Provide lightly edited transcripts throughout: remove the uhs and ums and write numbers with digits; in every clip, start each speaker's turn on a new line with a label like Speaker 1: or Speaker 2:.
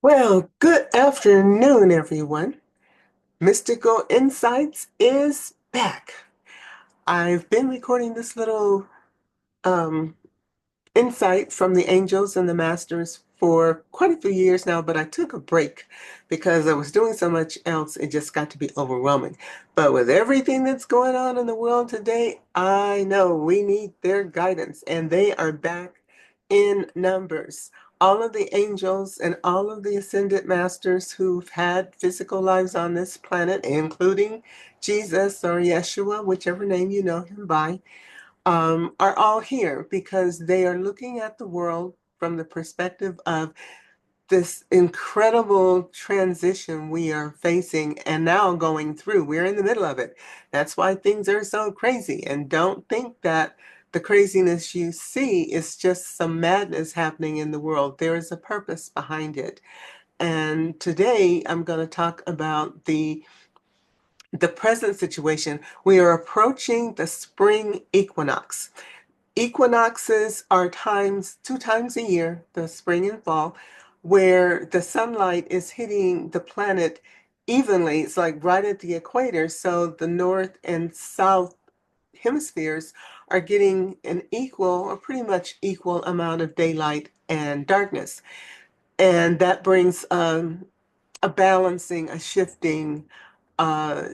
Speaker 1: Well, good afternoon, everyone. Mystical Insights is back. I've been recording this little um, insight from the angels and the masters for quite a few years now, but I took a break because I was doing so much else. It just got to be overwhelming. But with everything that's going on in the world today, I know we need their guidance, and they are back in numbers. All of the angels and all of the ascended masters who've had physical lives on this planet, including Jesus or Yeshua, whichever name you know him by, are all here because they are looking at the world from the perspective of this incredible transition we are facing and now going through. We're in the middle of it. That's why things are so crazy. And don't think that the craziness you see is just some madness happening in the world. There is a purpose behind it. And today I'm going to talk about the present situation. We are approaching the spring equinox. Equinoxes are times, 2 times a year, the spring and fall, where the sunlight is hitting the planet evenly. It's like right at the equator. So the north and south hemispheres are getting an equal or pretty much equal amount of daylight and darkness. And that brings a balancing, a shifting, uh,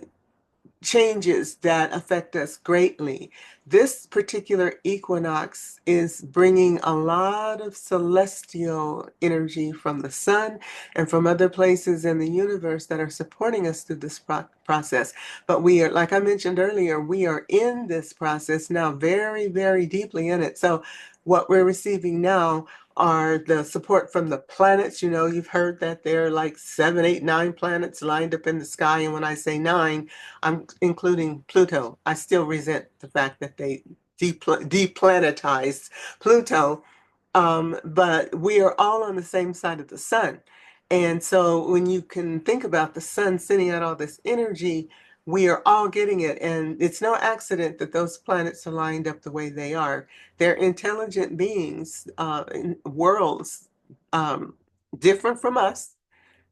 Speaker 1: changes that affect us greatly. This particular equinox is bringing a lot of celestial energy from the sun and from other places in the universe that are supporting us through this process. But we are, like I mentioned earlier, we are in this process now very, very deeply in it. So what we're receiving now are the support from the planets. You know, you've heard that there are like 7, 8, 9 planets lined up in the sky. And when I say nine, I'm including Pluto. I still resent the fact that they deplanetized Pluto, but we are all on the same side of the sun. And so when you can think about the sun sending out all this energy, we are all getting it. And it's no accident that those planets are lined up the way they are. They're intelligent beings, in worlds, um, different from us.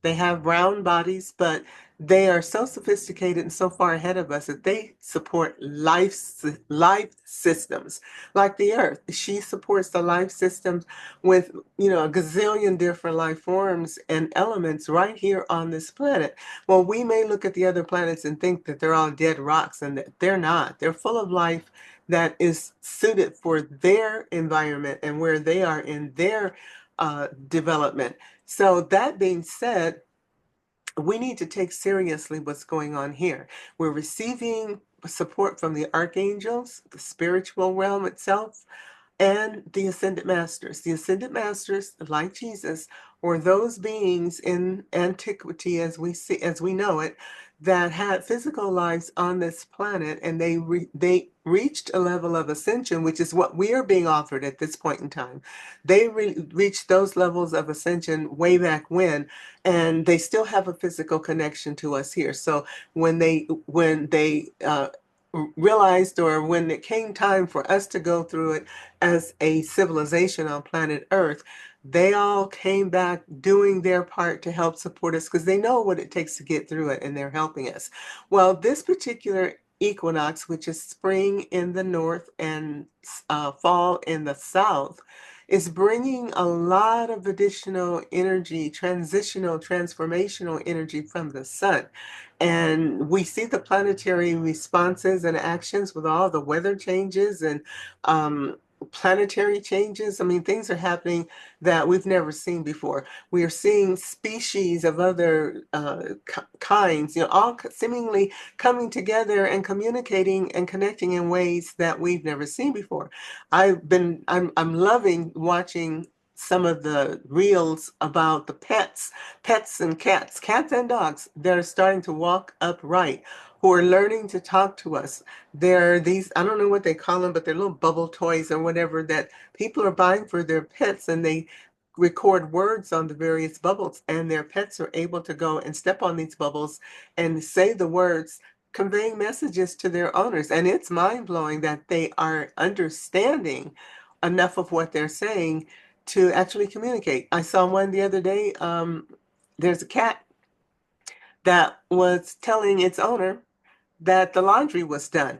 Speaker 1: They have round bodies, but they are so sophisticated and so far ahead of us that they support life systems like the Earth. She supports the life systems with, a gazillion different life forms and elements right here on this planet. Well, we may look at the other planets and think that they're all dead rocks, and that they're not. They're full of life that is suited for their environment and where they are in their development. So that being said, we need to take seriously what's going on here. We're receiving support from the archangels, the spiritual realm itself, and the ascended masters. The ascended masters, like Jesus, were those beings in antiquity as we know it, that had physical lives on this planet, and they reached a level of ascension, which is what we are being offered at this point in time. They reached those levels of ascension way back when, and they still have a physical connection to us here. So when they realized, or when it came time for us to go through it as a civilization on planet Earth, they all came back doing their part to help support us because they know what it takes to get through it, and they're helping us. Well, this particular equinox, which is spring in the north and fall in the south, is bringing a lot of additional energy, transitional, transformational energy from the sun. And we see the planetary responses and actions with all the weather changes and um, planetary changes. I mean, things are happening that we've never seen before. We are seeing species of other kinds, all seemingly coming together and communicating and connecting in ways that we've never seen before. I'm loving watching some of the reels about the pets and cats and dogs. They're starting to walk upright, who are learning to talk to us. There are these, I don't know what they call them, but they're little bubble toys or whatever that people are buying for their pets, and they record words on the various bubbles, and their pets are able to go and step on these bubbles and say the words, conveying messages to their owners. And it's mind blowing that they are understanding enough of what they're saying to actually communicate. I saw one the other day. There's a cat that was telling its owner that the laundry was done.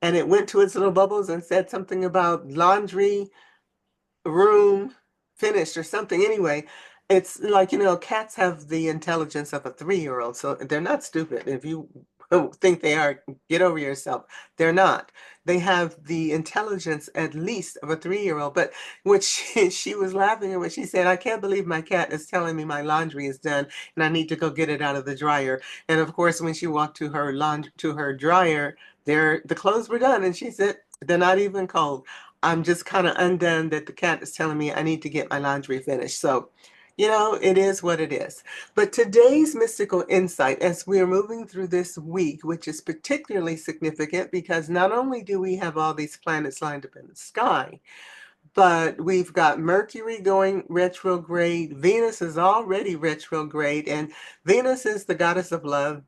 Speaker 1: And it went to its little bubbles and said something about laundry room finished or something. Anyway, it's like, cats have the intelligence of a 3-year-old, so they're not stupid. If you think they are, get over yourself. They're not. They have the intelligence at least of a 3-year-old. But what she was laughing at what she said, I can't believe my cat is telling me my laundry is done and I need to go get it out of the dryer. And of course, when she walked to her dryer, the clothes were done, and she said, they're not even cold. I'm just kind of undone that the cat is telling me I need to get my laundry finished. So, it is what it is. But today's mystical insight, as we are moving through this week, which is particularly significant because not only do we have all these planets lined up in the sky, but we've got Mercury going retrograde. Venus is already retrograde, and Venus is the goddess of love.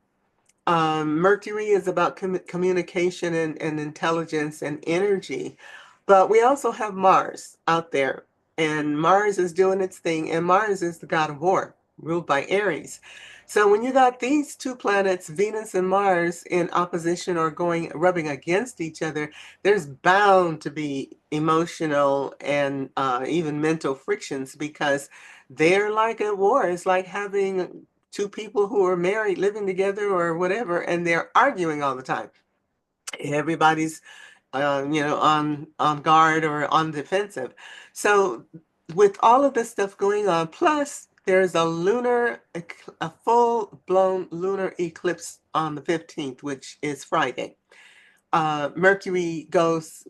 Speaker 1: Mercury is about communication and intelligence and energy. But we also have Mars out there, and Mars is doing its thing, and Mars is the god of war, ruled by Aries. So when you got these two planets, Venus and Mars, in opposition or rubbing against each other, there's bound to be emotional and even mental frictions because they're like at war. It's like having two people who are married living together or whatever, and they're arguing all the time. Everybody's on guard or on defensive. So with all of this stuff going on, plus there's a full-blown lunar eclipse on the 15th, which is Friday. Mercury goes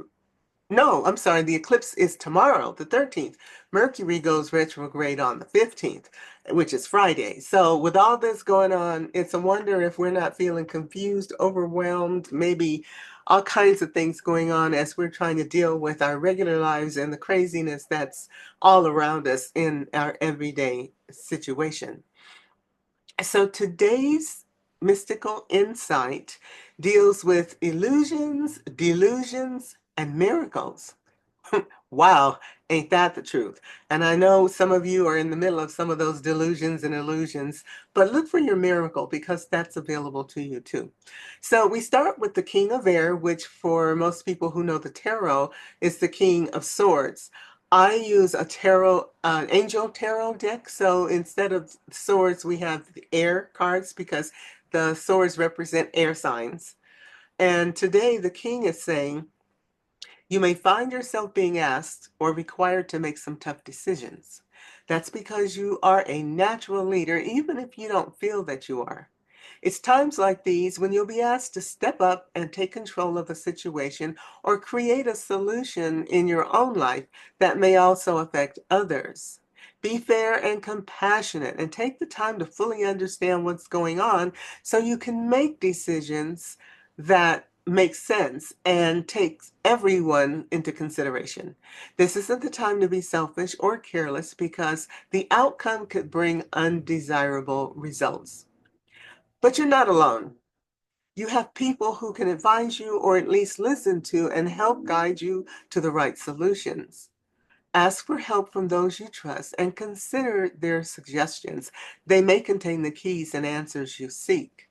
Speaker 1: No, I'm sorry, the eclipse is tomorrow, the 13th. Mercury goes retrograde on the 15th, which is Friday. So, with all this going on, it's a wonder if we're not feeling confused, overwhelmed, maybe all kinds of things going on as we're trying to deal with our regular lives and the craziness that's all around us in our everyday situation. So, today's mystical insight deals with illusions, delusions, and miracles. Wow, ain't that the truth? And I know some of you are in the middle of some of those delusions and illusions, but look for your miracle because that's available to you too. So we start with the King of Air, which for most people who know the tarot is the King of Swords. I use a angel tarot deck. So instead of swords, we have the air cards because the swords represent air signs. And today the king is saying, you may find yourself being asked or required to make some tough decisions. That's because you are a natural leader, even if you don't feel that you are. It's times like these when you'll be asked to step up and take control of a situation or create a solution in your own life that may also affect others. Be fair and compassionate and take the time to fully understand what's going on so you can make decisions that make sense and takes everyone into consideration. This isn't the time to be selfish or careless because the outcome could bring undesirable results. But you're not alone. You have people who can advise you or at least listen to and help guide you to the right solutions. Ask for help from those you trust and consider their suggestions. They may contain the keys and answers you seek.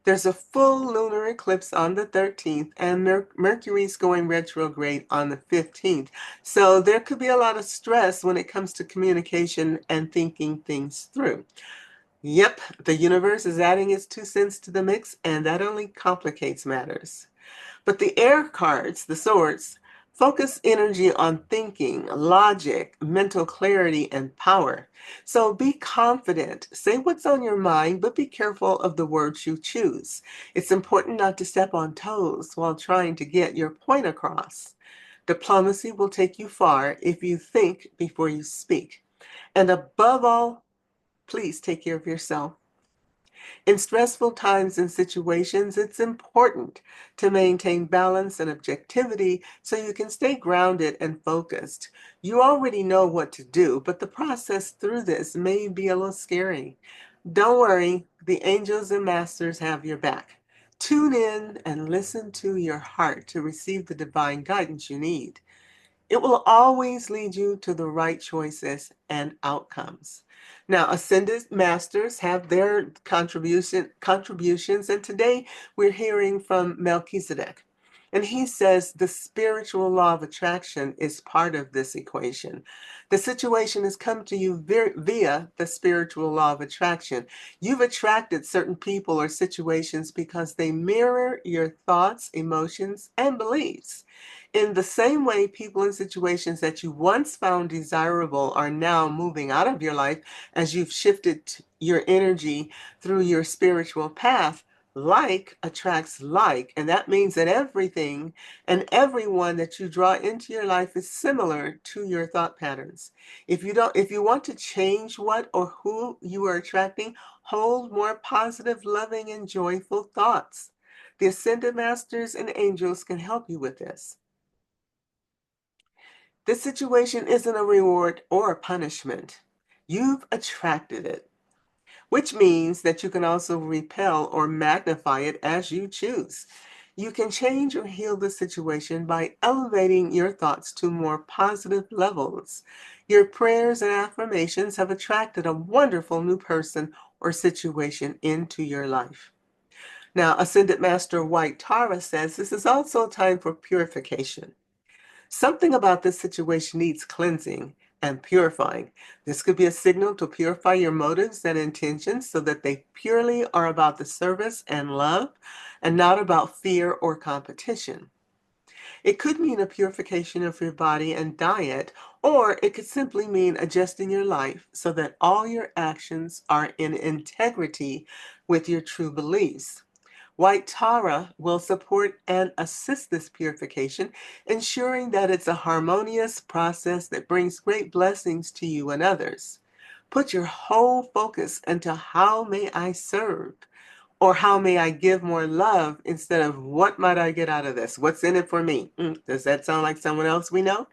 Speaker 1: There's a full lunar eclipse on the 13th, and Mercury's going retrograde on the 15th. So there could be a lot of stress when it comes to communication and thinking things through. Yep, the universe is adding its 2 cents to the mix, and that only complicates matters. But the air cards, the swords, focus energy on thinking, logic, mental clarity, and power. So be confident. Say what's on your mind, but be careful of the words you choose. It's important not to step on toes while trying to get your point across. Diplomacy will take you far if you think before you speak. And above all, please take care of yourself. In stressful times and situations, it's important to maintain balance and objectivity so you can stay grounded and focused. You already know what to do, but the process through this may be a little scary. Don't worry, the angels and masters have your back. Tune in and listen to your heart to receive the divine guidance you need. It will always lead you to the right choices and outcomes. Now, ascended masters have their contributions, and today we're hearing from Melchizedek. And he says the spiritual law of attraction is part of this equation. The situation has come to you via the spiritual law of attraction. You've attracted certain people or situations because they mirror your thoughts, emotions, and beliefs. In the same way, people and situations that you once found desirable are now moving out of your life as you've shifted your energy through your spiritual path. Like attracts like, and that means that everything and everyone that you draw into your life is similar to your thought patterns. If you want to change what or who you are attracting, hold more positive, loving, and joyful thoughts. The Ascended Masters and Angels can help you with this. This situation isn't a reward or a punishment. You've attracted it, which means that you can also repel or magnify it as you choose. You can change or heal the situation by elevating your thoughts to more positive levels. Your prayers and affirmations have attracted a wonderful new person or situation into your life. Now, Ascended Master White Tara says this is also a time for purification. Something about this situation needs cleansing and purifying. This could be a signal to purify your motives and intentions so that they purely are about the service and love and not about fear or competition. It could mean a purification of your body and diet, or it could simply mean adjusting your life so that all your actions are in integrity with your true beliefs. White Tara will support and assist this purification, ensuring that it's a harmonious process that brings great blessings to you and others. Put your whole focus into how may I serve or how may I give more love instead of what might I get out of this? What's in it for me? Does that sound like someone else we know?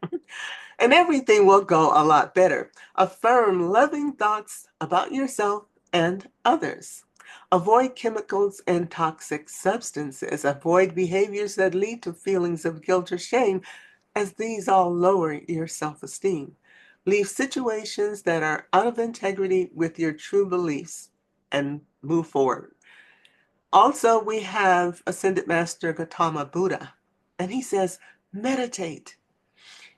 Speaker 1: And everything will go a lot better. Affirm loving thoughts about yourself and others. Avoid chemicals and toxic substances. Avoid behaviors that lead to feelings of guilt or shame, as these all lower your self esteem. Leave situations that are out of integrity with your true beliefs and move forward. Also, we have Ascended Master Gautama Buddha, and he says, meditate.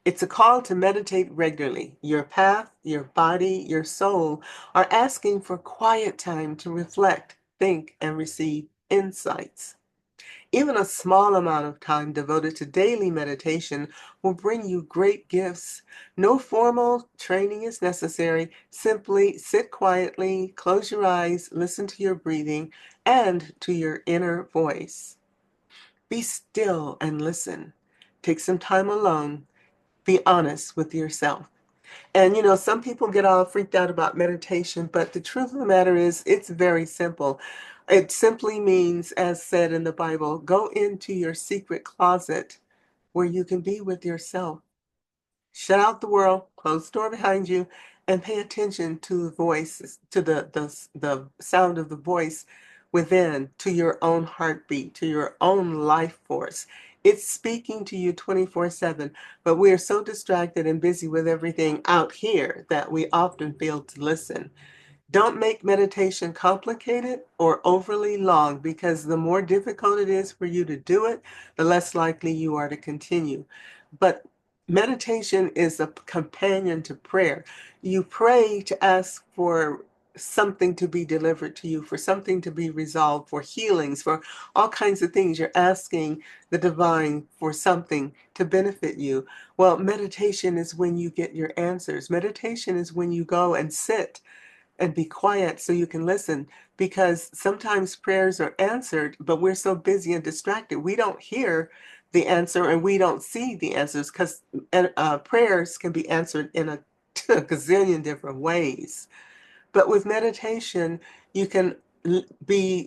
Speaker 1: It's a call to meditate regularly. Your path, your body, your soul are asking for quiet time to reflect, think, and receive insights. Even a small amount of time devoted to daily meditation will bring you great gifts. No formal training is necessary. Simply sit quietly, close your eyes, listen to your breathing and to your inner voice. Be still and listen. Take some time alone. Be honest with yourself. And some people get all freaked out about meditation, but the truth of the matter is, it's very simple. It simply means, as said in the Bible, go into your secret closet where you can be with yourself. Shut out the world, close the door behind you, and pay attention to the voice, to the sound of the voice within, to your own heartbeat, to your own life force. It's speaking to you 24/7, but we are so distracted and busy with everything out here that we often fail to listen. Don't make meditation complicated or overly long, because the more difficult it is for you to do it, the less likely you are to continue. But meditation is a companion to prayer. You pray to ask for something to be delivered to you, for something to be resolved, for healings, for all kinds of things. You're asking the divine for something to benefit you. Well, meditation is when you get your answers. Meditation is when you go and sit and be quiet so you can listen, because sometimes prayers are answered, but we're so busy and distracted we don't hear the answer and we don't see the answers, because prayers can be answered in a, a gazillion different ways. But with meditation, you can you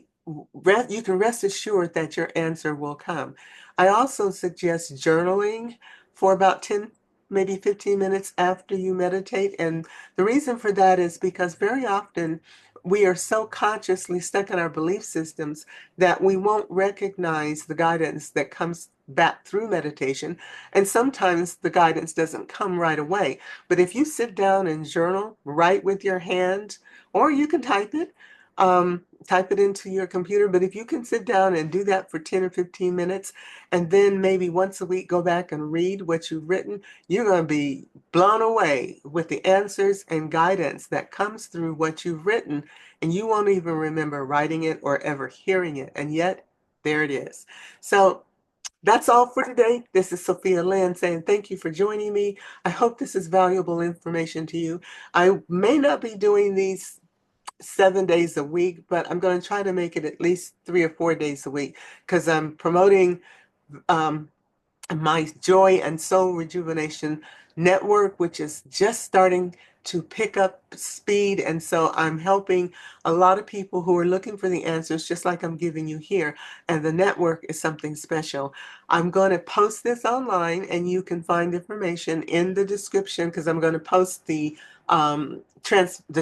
Speaker 1: can rest assured that your answer will come. I also suggest journaling for about 10, maybe 15 minutes after you meditate. And the reason for that is because very often we are so consciously stuck in our belief systems that we won't recognize the guidance that comes back through meditation. And sometimes the guidance doesn't come right away. But if you sit down and journal, write with your hand, or you can type it into your computer. But if you can sit down and do that for 10 or 15 minutes, and then maybe once a week go back and read what you've written, you're going to be blown away with the answers and guidance that comes through what you've written. And you won't even remember writing it or ever hearing it. And yet, there it is. So that's all for today. This is Sophia Lynn saying thank you for joining me. I hope this is valuable information to you. I may not be doing these 7 days a week, but I'm going to try to make it at least 3 or 4 days a week because I'm promoting um, my Joy and Soul Rejuvenation Network, which is just starting to pick up speed. And so I'm helping a lot of people who are looking for the answers, just like I'm giving you here. And the network is something special. I'm going to post this online, and you can find information in the description because I'm going to post the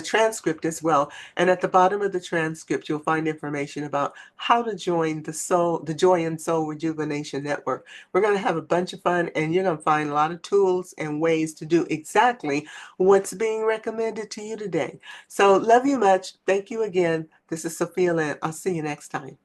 Speaker 1: transcript as well. And at the bottom of the transcript, you'll find information about how to join the Joy and Soul Rejuvenation Network. We're going to have a bunch of fun, and you're going to find a lot of tools and ways to do exactly what's being recommended to you today. So love you much. Thank you again. This is Sophia Lynn. I'll see you next time.